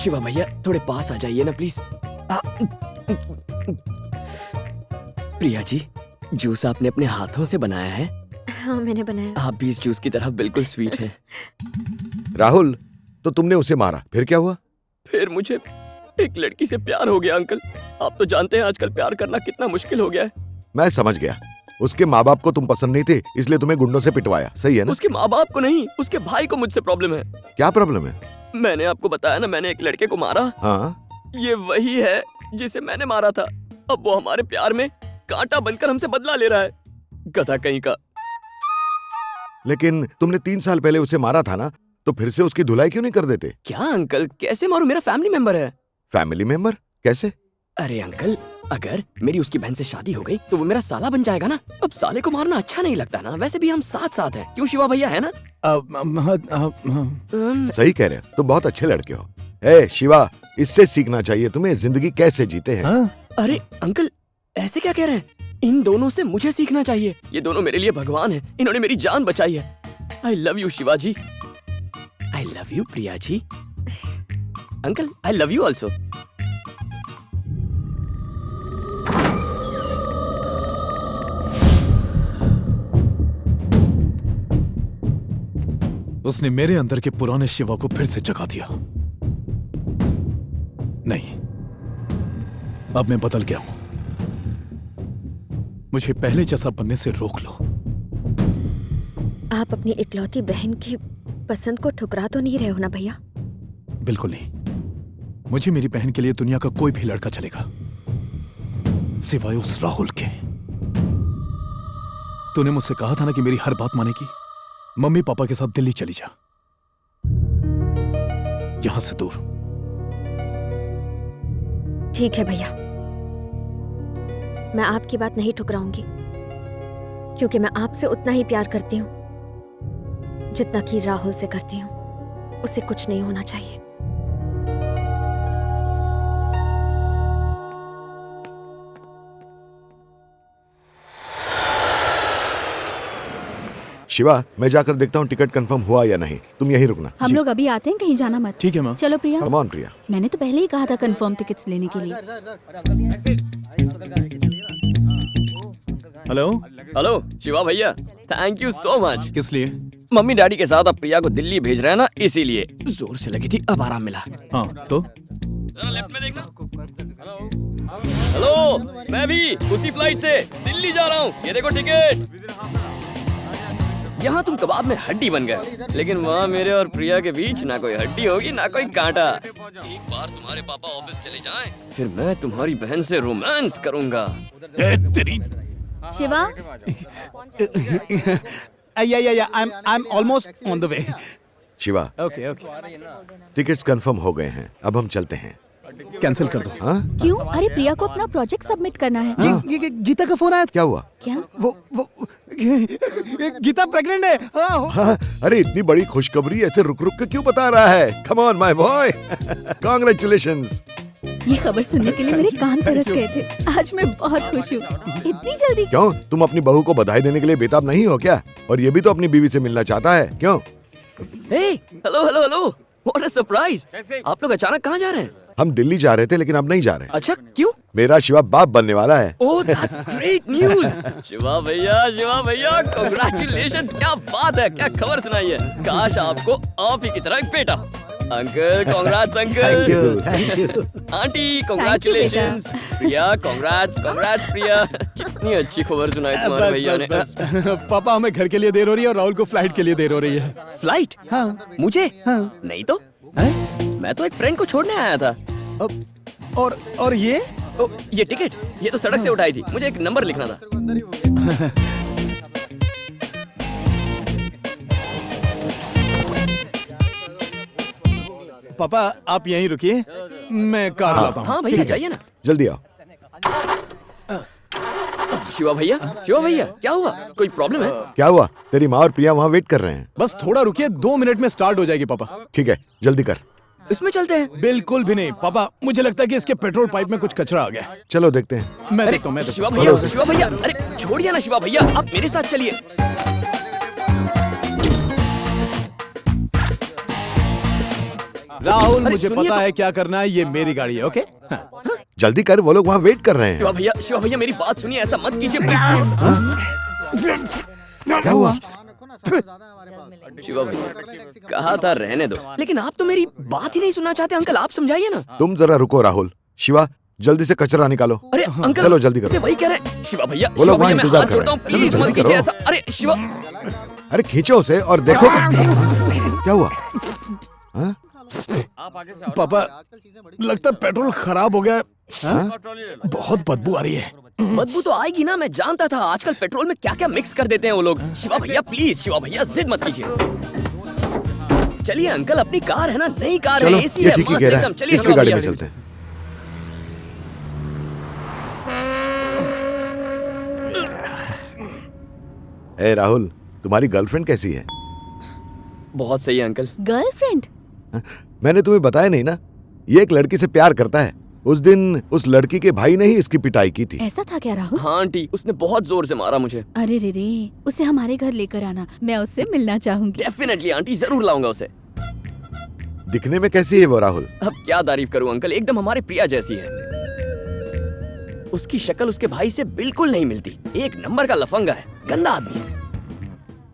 शिवा भैया थोड़े पास आ जाइए ना प्लीज। प्रिया जी, जूस आपने अपने हाथों से बनाया है? हाँ मैंने बनाया। आप भी इस जूस की तरह बिल्कुल स्वीट हैं। राहुल, तो तुमने उसे मारा, फिर क्या हुआ? फिर मुझे एक लड़की से प्यार हो गया अंकल। आप तो जानते हैं आजकल प्यार करना कितना मुश्किल हो गया है। मैं समझ गया, उसके माँ बाप को तुम पसंद नहीं थे इसलिए तुम्हें गुंडों से पिटवाया, सही है ना? उसके माँ बाप को नहीं, उसके भाई को मुझसे प्रॉब्लम है। क्या प्रॉब्लम है? मैंने आपको बताया ना, मैंने एक लड़के को मारा। हाँ, ये वही है जिसे मैंने मारा था। अब वो हमारे प्यार में कांटा बनकर हमसे बदला ले रहा है, गधा कहीं का। लेकिन तुमने 3 साल पहले उसे मारा था ना, तो फिर से उसकी धुलाई क्यों नहीं कर देते? क्या अंकल, कैसे मारूं? मेरा फैमिली मेंबर है। Family member? कैसे? अरे अंकल, अगर मेरी उसकी बहन से शादी हो गई तो वो मेरा साला बन जाएगा ना। अब साले को मारना अच्छा नहीं लगता ना। वैसे भी हम साथ साथ हैं, क्यों शिवा भैया, है ना? सही कह रहे हो, तुम बहुत अच्छे लड़के हो। ए शिवा, इससे सीखना चाहिए तुम्हें जिंदगी कैसे जीते हैं। अरे अंकल, ऐसे क्या कह रहे हैं? इन दोनों से मुझे सीखना चाहिए। ये दोनों मेरे लिए भगवान हैं, इन्होंने मेरी जान बचाई है। I love you Shivaji. I love you Priya ji. Uncle, I love you also. उसने मेरे अंदर के पुराने शिवा को फिर से जगा दिया। नहीं, अब मैं बदल गया हूं। मुझे पहले जैसा बनने से रोक लो। आप अपनी इकलौती बहन की पसंद को ठुकरा तो नहीं रहे हो ना भैया? बिल्कुल नहीं। मुझे मेरी बहन के लिए दुनिया का कोई भी लड़का चलेगा, सिवाय उस राहुल के। तूने मुझसे कहा था ना कि मेरी हर बात मानेगी। मम्मी पापा के साथ दिल्ली चली जा, यहां से दूर। ठीक है भैया, मैं आपकी बात नहीं ठुकराऊंगी, क्योंकि मैं आपसे उतना ही प्यार करती हूं जितना कि राहुल से करती हूं। उसे कुछ नहीं होना चाहिए। शिवा, मैं जाकर देखता हूँ टिकट कंफर्म हुआ या नहीं। तुम यहीं रुकना। हम लोग अभी आते हैं, कहीं जाना मत। ठीक है माँ। चलो प्रिया। कम ऑन प्रिया। मैंने तो पहले ही कहा था कंफर्म टिकट्स लेने के लिए। हेलो। हेलो शिवा भैया, थैंक यू सो मच। किस लिए? मम्मी डैडी के साथ अब प्रिया को दिल्ली भेज रहे हैं ना, इसीलिए। जोर से लगी थी, अब आराम मिला। हाँ तो जरा लेफ्ट में देखना। हेलो, मैं भी उसी फ्लाइट से दिल्ली जा रहा हूँ। ये देखो टिकट। यहाँ तुम कबाब में हड्डी बन गए, लेकिन वहाँ मेरे और प्रिया के बीच ना कोई हड्डी होगी ना कोई कांटा। एक बार तुम्हारे पापा ऑफिस चले जाएं, फिर मैं तुम्हारी बहन से रोमांस करूँगा। तेरी Shiva. I'm almost on the way. Shiva, Okay. Tickets confirm हो गए हैं, अब हम चलते हैं। कैंसिल कर दो। हाँ? क्यों? अरे प्रिया को अपना प्रोजेक्ट सबमिट करना है। ये गीता का फोन आया। क्या हुआ? क्या? वो गीता प्रेग्नेंट है। हाँ, अरे इतनी बड़ी खुशखबरी ऐसे रुक रुक के क्यों बता रहा है? Come on my boy, congratulations. ये खबर सुनने के लिए मेरे कान तरस गए थे। आज मैं बहुत खुश हूँ। इतनी जल्दी? क्यों, तुम अपनी बहू को बधाई देने के लिए बेताब नहीं हो क्या? और ये भी तो अपनी बीवी से मिलना चाहता है, क्यों? Hello, what a surprise. आप लोग अचानक कहाँ जा रहे हैं? हम दिल्ली जा रहे थे, लेकिन अब नहीं जा रहे। अच्छा, क्यों? मेरा शिवा बाप बनने वाला है। ओह, दैट्स ग्रेट न्यूज़। शिवा भैया, कांग्रेचुलेशंस। क्या बात है, क्या खबर सुनाई है। काश आपको आप ही की तरह एक बेटा। Uncle congrats uncle. Thank you. Aunty congratulations. Priya congrats Priya. कितनी अच्छी खबर सुनाई तुम्हारे भैया ने। पापा, हमें घर के लिए देर हो रही है और राहुल को फ्लाइट के लिए देर हो रही है। फ्लाइट? हाँ। मुझे? हाँ। नहीं तो मैं तो एक फ्रेंड को छोड़ने आया था। और ये? ये टिकट, ये तो सड़क से उठाई थी। मुझे एक नंबर लिखना था। पापा, आप यहीं रुकिए, मैं कार लाता हूँ। हाँ भैया, जाइए ना। जल्दी आओ। शिवा भैया, क्या हुआ? कोई प्रॉब्लम है? क्या हुआ? तेरी माँ और प्रिया वहाँ वेट कर रहे हैं। बस थोड़ा रुकिए, 2 मिनट में स्टार्ट हो जाएगी पापा। ठीक है, जल्दी कर। इसमें चलते हैं। बिल्कुल भी नहीं पापा, मुझे लगता है कि इसके पेट्रोल पाइप में कुछ कचरा आ गया। चलो देखते हैं। मैं देखता हूँ। शिवा भैया, अरे छोड़िए ना शिवा भैया, आप मेरे साथ चलिए। राहुल अरे मुझे सुनिए पता तो- है क्या करना है, ये मेरी गाड़ी है, ओके? जल्दी कर, वो लोग वहाँ वेट कर रहे शिवा हैं। भैया मेरी बात सुनिए, ऐसा मत कीजिए प्लीज। क्या हुआ? शिवा भैया कहा था रहने दो, लेकिन आप तो मेरी बात ही नहीं सुनना चाहते। अंकल आप समझाइए ना। तुम जरा रुको राहुल। शिवा जल्दी से कचरा निकालो। अरे अंकल चलो जल्दी करो। से वही कह रहे हैं। शिवा भैया वो लोग वहाँ मैं इंतजार हाथ कर जोड़ता हूँ, रहे हैं। प्लीज चलो, मत जल्दी कीजिए करो। ऐसा। अरे शिवा अरे खींचो उसे और देखो क्या हुआ। हाँ? पापा लगता है पेट्रोल खराब हो गया है। हाँ? बहुत बदबू आ रही है। बदबू तो आएगी ना, मैं जानता था। आजकल पेट्रोल में क्या क्या मिक्स कर देते हैं वो लोग। शिवा भैया प्लीज, शिवा भैया जिद मत कीजिए। चलिए अंकल, अपनी कार है ना, नई कार चलो है, एसी ये है, ठीक ही मस्त कह रहा एकदम। है, चलिए इसकी शिवा गाड़ी भैया। में चलते हैं। ए राहुल, तुम्हारी गर्लफ्रेंड कैसी है? बहुत सही है अंकल। गर्लफ्रेंड? मैंने तुम्हें बताया नहीं ना, ये एक लड़की से प्यार करता है। उस दिन उस लड़की के भाई ने ही इसकी पिटाई की थी। ऐसा था क्या राहुल? हाँ आंटी, उसने बहुत जोर से मारा मुझे। अरे रे, उसे हमारे घर लेकर आना, मैं उससे मिलना चाहूंगी। डेफिनेटली आंटी, जरूर लाऊंगा उसे। दिखने में कैसी है वो राहुल? अब क्या तारीफ करूं अंकल, एकदम हमारे प्रिया जैसी है। उसकी शक्ल उसके भाई से बिल्कुल नहीं मिलती। एक नंबर का लफंगा है, गंदा आदमी है।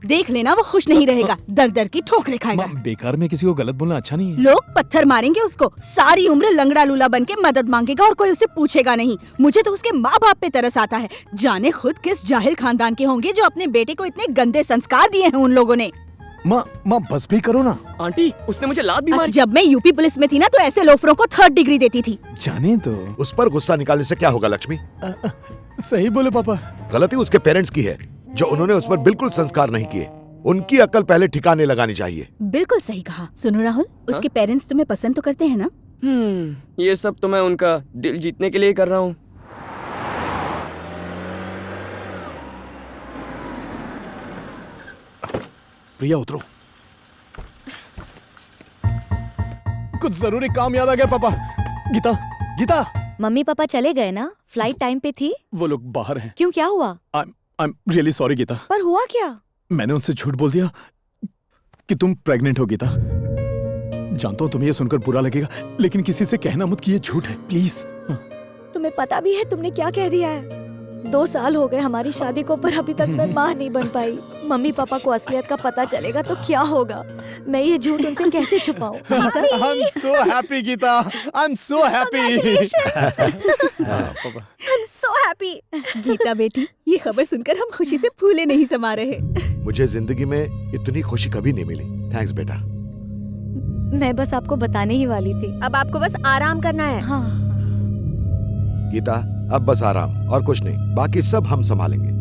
देख लेना, वो खुश नहीं रहेगा, दर दर की ठोकरें खाएगा। माँ, बेकार में किसी को गलत बोलना अच्छा नहीं है। लोग पत्थर मारेंगे उसको, सारी उम्र लंगड़ा लूला बन के मदद मांगेगा और कोई उसे पूछेगा नहीं। मुझे तो उसके माँ बाप पे तरस आता है। जाने खुद किस जाहिल खानदान के होंगे जो अपने बेटे को इतने गंदे संस्कार दिए हैं उन लोगों ने। माँ बस भी करो ना। आंटी उसने मुझे लात भी मारी। जब मैं यूपी पुलिस में थी ना, तो ऐसे लोफरों को 3rd डिग्री देती थी। जाने दो। उस पर गुस्सा निकालने से क्या होगा लक्ष्मी? सही बोले पापा। गलती उसके पेरेंट्स की है जो उन्होंने उस पर बिल्कुल संस्कार नहीं किए। उनकी अक्ल पहले ठिकाने लगानी चाहिए। बिल्कुल सही कहा। सुनो राहुल, उसके पेरेंट्स तुम्हें पसंद तो करते हैं ना? ये सब तो मैं उनका दिल जीतने के लिए कर रहा हूँ। प्रिया उतरो। कुछ जरूरी काम याद आ गया पापा। गीता मम्मी पापा चले गए ना? फ्लाइट टाइम पे थी? वो लोग बाहर हैं। क्यों, क्या हुआ? I'm really sorry Gita. पर हुआ क्या? मैंने उनसे झूठ बोल दिया कि तुम प्रेग्नेंट हो गीता। जानता हूँ तुम्हें ये सुनकर बुरा लगेगा, लेकिन किसी से कहना मत कि ये झूठ है, प्लीज। तुम्हें पता भी है तुमने क्या कह दिया है? 2 साल हो गए हमारी शादी को, पर अभी तक मैं माँ नहीं बन पाई। मम्मी पापा को असलियत का पता चलेगा तो क्या होगा? मैं ये झूठ उनसे कैसे छुपाऊं? I'm so happy Gita. I'm so happy। I'm so happy। Gita बेटी, ये खबर सुनकर हम खुशी से फूले नहीं समा रहे। मुझे जिंदगी में इतनी खुशी कभी नहीं मिली। थैंक्स बेटा। मैं बस आपको बताने ही वाली थी। अब आपको बस आराम करना है। हाँ, गीता अब बस आराम और कुछ नहीं, बाकी सब हम संभालेंगे।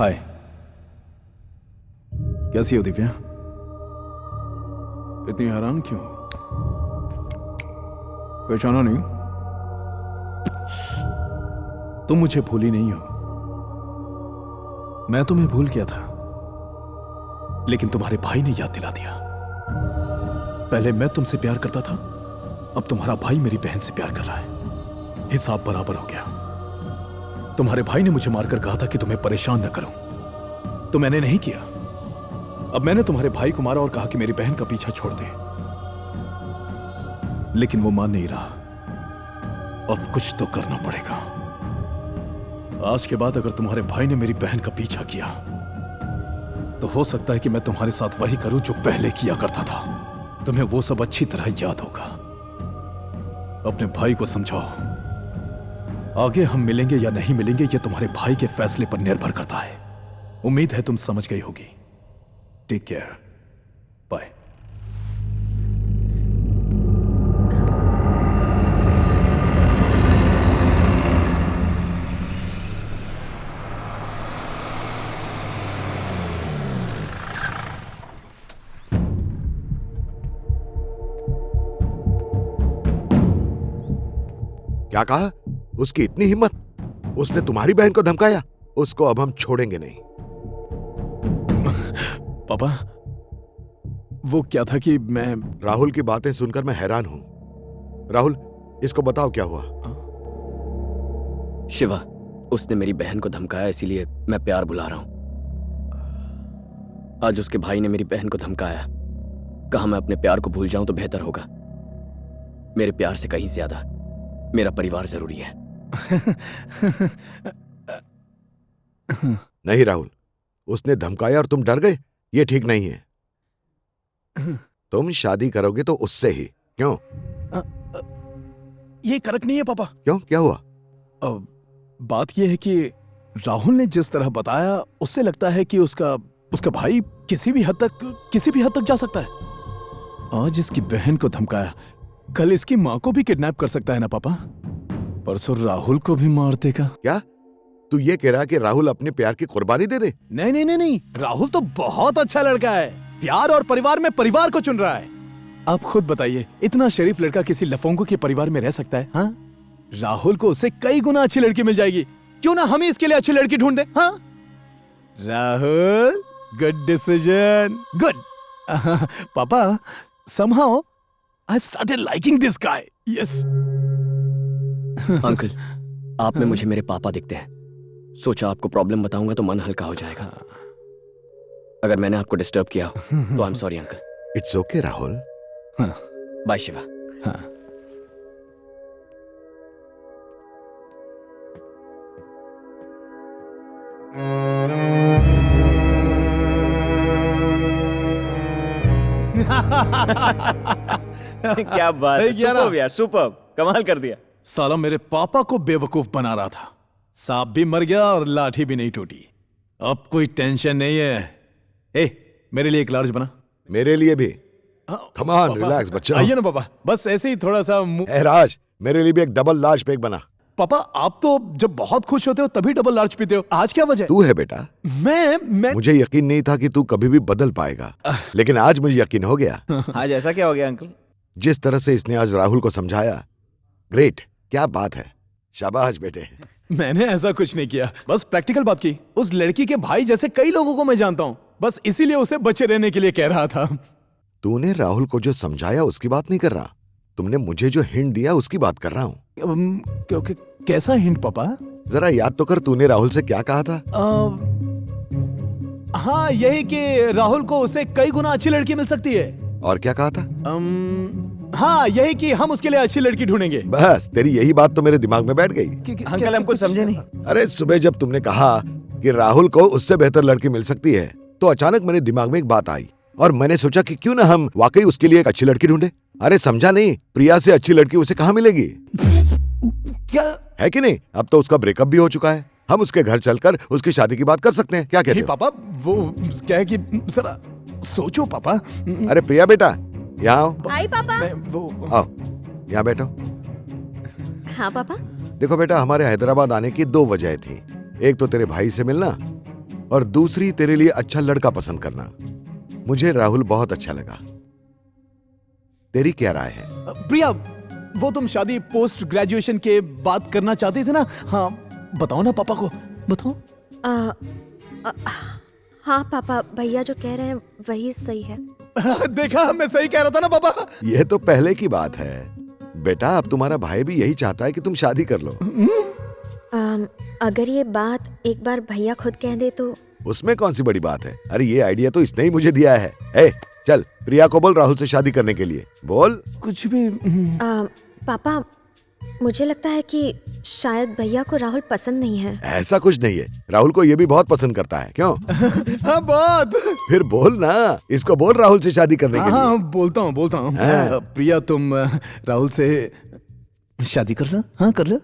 हाय, कैसी हो दिव्या? इतनी हैरान क्यों हो? पहचाना नहीं? तुम मुझे भूली नहीं हो। मैं तुम्हें भूल गया था, लेकिन तुम्हारे भाई ने याद दिला दिया। पहले मैं तुमसे प्यार करता था, अब तुम्हारा भाई मेरी बहन से प्यार कर रहा है। हिसाब बराबर हो गया। तुम्हारे भाई ने मुझे मारकर कहा था कि तुम्हें परेशान न करूं, तो मैंने नहीं किया। अब मैंने तुम्हारे भाई को मारा और कहा कि मेरी बहन का पीछा छोड़ दे, लेकिन वो मान नहीं रहा। अब कुछ तो करना पड़ेगा। आज के बाद अगर तुम्हारे भाई ने मेरी बहन का पीछा किया तो हो सकता है कि मैं तुम्हारे साथ वही करूं जो पहले किया करता था। तुम्हें वो सब अच्छी तरह याद होगा। अपने भाई को समझाओ। आगे हम मिलेंगे या नहीं मिलेंगे ये तुम्हारे भाई के फैसले पर निर्भर करता है। उम्मीद है तुम समझ गई होगी। Take care, bye. क्या कहा? उसकी इतनी हिम्मत? उसने तुम्हारी बहन को धमकाया? उसको अब हम छोड़ेंगे नहीं। पापा, वो क्या था कि मैं राहुल की बातें सुनकर मैं हैरान हूं। राहुल, इसको बताओ क्या हुआ। शिवा, उसने मेरी बहन को धमकाया, इसीलिए मैं प्यार बुला रहा हूं। आज उसके भाई ने मेरी बहन को धमकाया। कहा मैं अपने प्यार को भूल जाऊं तो बेहतर होगा। मेरे प्यार से कहीं ज्यादा मेरा परिवार जरूरी है। नहीं राहुल, उसने धमकाया और तुम डर गए? ये ठीक नहीं है। तुम शादी करोगे तो उससे ही। क्यों? ये करेक्ट नहीं है पापा। क्यों, क्या हुआ? बात यह है कि राहुल ने जिस तरह बताया उससे लगता है कि उसका भाई किसी भी हद तक जा सकता है। आज इसकी बहन को धमकाया, कल इसकी माँ को भी किडनैप कर सकता है ना पापा? परसों राहुल को भी मार देगा। क्या तू ये कह रहा कि राहुल अपने प्यार की कुर्बानी दे दे? नहीं, राहुल तो बहुत अच्छा लड़का है। प्यार और परिवार में परिवार को चुन रहा है। आप खुद बताइए, इतना शरीफ लड़का किसी लफंगों के परिवार में रह सकता है? हाँ, राहुल को उससे कई गुना अच्छी लड़की मिल जाएगी। क्यों ना हम ही इसके लिए अच्छी लड़की ढूंढ दें? हाँ राहुल, गुड डिसीजन, गुड। पापा, somehow I've started liking this guy. Yes. Uncle, आप में मुझे मेरे पापा दिखते हैं। सोचा आपको प्रॉब्लम बताऊंगा तो मन हल्का हो जाएगा। अगर मैंने आपको डिस्टर्ब किया हो तो I am sorry uncle. It's okay Rahul. Bye Shiva. हाँ। क्या बात है, सुपर्ब यार, सुपर्ब, कमाल कर दिया। साला मेरे पापा को बेवकूफ बना रहा था। सांप भी मर गया और लाठी भी नहीं टूटी। अब कोई टेंशन नहीं है। मेरे लिए एक लार्ज बना। मेरे लिए भी। कम ऑन, रिलैक्स बच्चा। आइए ना पापा, बस ऐसे ही थोड़ा सा राज, मेरे लिए भी एक डबल लार्ज पैक बना। पापा, आप तो जब बहुत खुश होते हो तभी डबल लार्ज पीते हो। आज क्या वजह? तू है बेटा। मैं मुझे यकीन नहीं था कि तू कभी भी बदल पाएगा, लेकिन आज मुझे यकीन हो गया। आज ऐसा क्या हो गया अंकल? जिस तरह से इसने आज राहुल को समझाया, ग्रेट, क्या बात है। शाबाश बेटे। मैंने ऐसा कुछ नहीं किया, बस प्रैक्टिकल बात की। उस लड़की के भाई जैसे कई लोगों को मैं जानता हूँ, बस इसीलिए उसे बचे रहने के लिए कह रहा था। तूने राहुल को जो समझाया उसकी बात नहीं कर रहा, तुमने मुझे जो हिंट दिया उसकी बात कर रहा हूँ। कैसा हिंट पापा? जरा याद तो कर, तूने राहुल से क्या कहा था? हाँ, यही कि राहुल को उससे कई गुना अच्छी लड़की मिल सकती है। और क्या कहा था? हाँ, यही कि हम उसके लिए अच्छी लड़की ढूंढेंगे। बस तेरी यही बात तो मेरे दिमाग में बैठ गई। अंकल, हम कुछ समझे नहीं। अरे सुबह जब तुमने कहा कि राहुल को उससे बेहतर लड़की मिल सकती है तो अचानक मेरे दिमाग में एक बात आई और मैंने सोचा कि क्यों ना हम वाकई उसके लिए एक अच्छी लड़की ढूंढे। अरे समझा नहीं, प्रिया से अच्छी लड़की उसे कहाँ मिलेगी? क्या है कि नहीं? अब तो उसका ब्रेकअप भी हो चुका है, हम उसके घर चलकर उसकी शादी की बात कर सकते हैं। क्या कहते हो? पापा, वो क्या है कि जरा सोचो पापा। अरे प्रिया बेटा, यहाँ आओ। हाय पापा। आओ, यहाँ बैठो। हाँ पापा। देखो बेटा, हमारे हैदराबाद आने की दो वजह थी। एक तो तेरे भाई से मिलना और दूसरी तेरे लिए अच्छा लड़का पसंद करना। मुझे राहुल बहुत अच्छा लगा। तेरी क्या राय है? प्रिया, वो तुम शादी पोस्ट ग्रेजुएशन के बाद करना चाहते थे ना? हाँ, बताओ ना पापा को, बताओ। हाँ पापा, भैया जो कह रहे हैं वही सही है। देखा, मैं सही कह रहा था ना पापा? यह तो पहले की बात है बेटा, अब तुम्हारा भाई भी यही चाहता है कि तुम शादी कर लो। अगर ये बात एक बार भैया खुद कह दे तो उसमें कौन सी बड़ी बात है? अरे ये आइडिया तो इसने ही मुझे दिया है। ए, चल प्रिया को बोल राहुल से शादी करने के लिए बोल। कुछ भी पापा, मुझे लगता है कि शायद भैया को राहुल पसंद नहीं है। ऐसा कुछ नहीं है, राहुल को ये भी बहुत पसंद करता है। क्यों? हाँ बहुत। फिर बोल ना, इसको बोल राहुल से शादी करने के लिए। हाँ बोलता हूँ। हाँ। प्रिया तुम राहुल से शादी कर लो। हाँ कर लो।